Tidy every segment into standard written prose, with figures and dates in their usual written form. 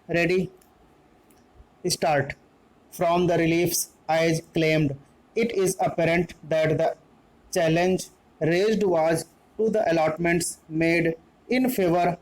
Ready? Start. From the reliefs as claimed, it is apparent that the challenge raised was to the allotments made in favor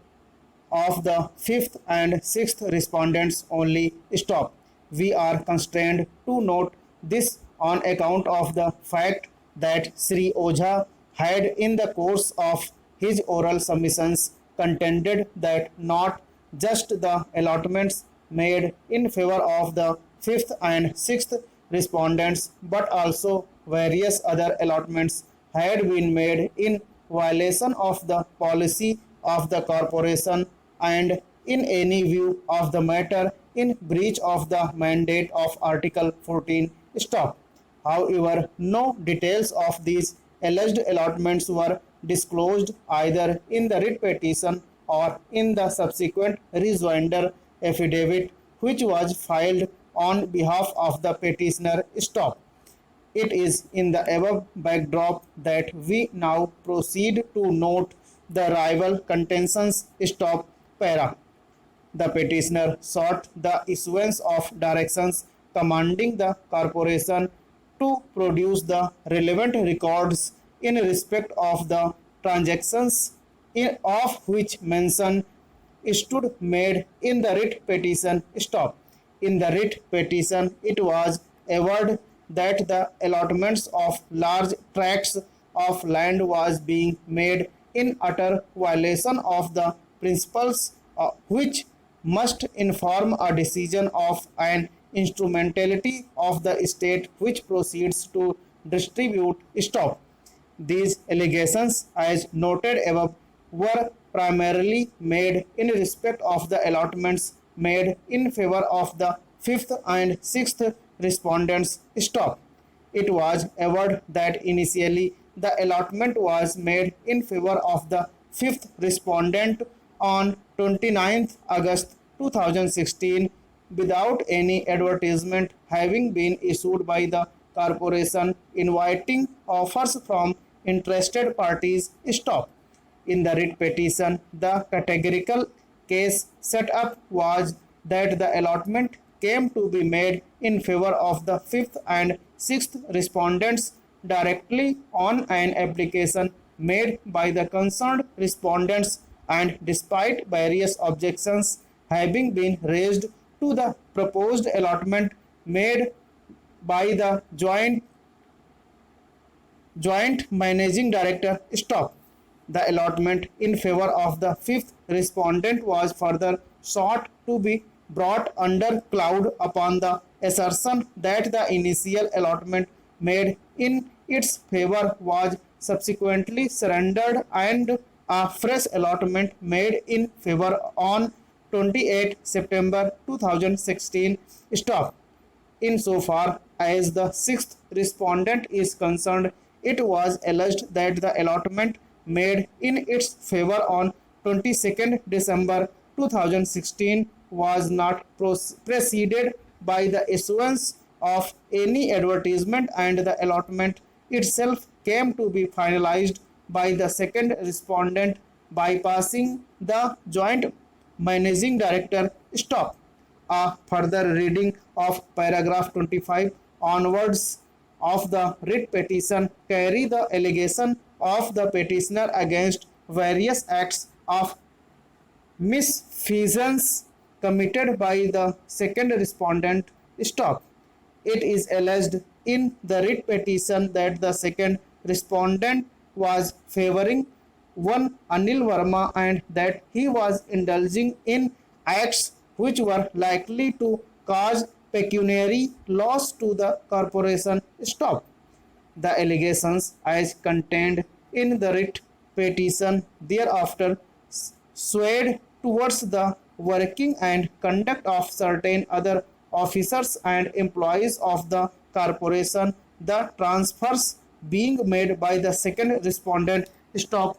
of the fifth and sixth respondents only. Stop. We are constrained to note this on account of the fact that Sri Ojha had in the course of his oral submissions contended that not just the allotments made in favor of the fifth and sixth respondents but also various other allotments had been made in violation of the policy of the corporation and in any view of the matter in breach of the mandate of Article 14. Stop. However, no details of these alleged allotments were disclosed either in the writ petition or in the subsequent rejoinder affidavit which was filed on behalf of the petitioner. Stop. It is in the above backdrop that we now proceed to note the rival contentions. Stop. Para. The petitioner sought the issuance of directions commanding the corporation to produce the relevant records in respect of the transactions of which mention stood made in the writ petition. Stop. In the writ petition, it was averred that the allotments of large tracts of land was being made in utter violation of the principles which must inform a decision of an instrumentality of the state which proceeds to distribute. Stop. These allegations, as noted above, were primarily made in respect of the allotments made in favor of the fifth and sixth respondents. Stop. It was averred that initially the allotment was made in favor of the fifth respondent on 29th August 2016 without any advertisement having been issued by the corporation inviting offers from interested parties. Stop. In the writ petition, the categorical case set up was that the allotment came to be made in favor of the fifth and sixth respondents directly on an application made by the concerned respondents and despite various objections having been raised to the proposed allotment made by the joint managing director. Stop. The allotment in favor of the fifth respondent was further sought to be brought under cloud upon the assertion that the initial allotment made in its favor was subsequently surrendered and a fresh allotment made in favor on 28 September 2016. Stop. Insofar as the sixth respondent is concerned, it was alleged that the allotment made in its favor on 22nd December 2016 was not preceded by the issuance of any advertisement and the allotment itself came to be finalized by the second respondent bypassing the joint managing director. Stop. A further reading of paragraph 25 onwards of the writ petition carry the allegation of the petitioner against various acts of misfeasance committed by the second respondent. Stop. It is alleged in the writ petition that the second respondent was favoring one Anil Verma and that he was indulging in acts which were likely to cause pecuniary loss to the corporation. Stop. The allegations as contained in the writ petition thereafter swayed towards the working and conduct of certain other officers and employees of the corporation, the transfers being made by the second respondent. Stop.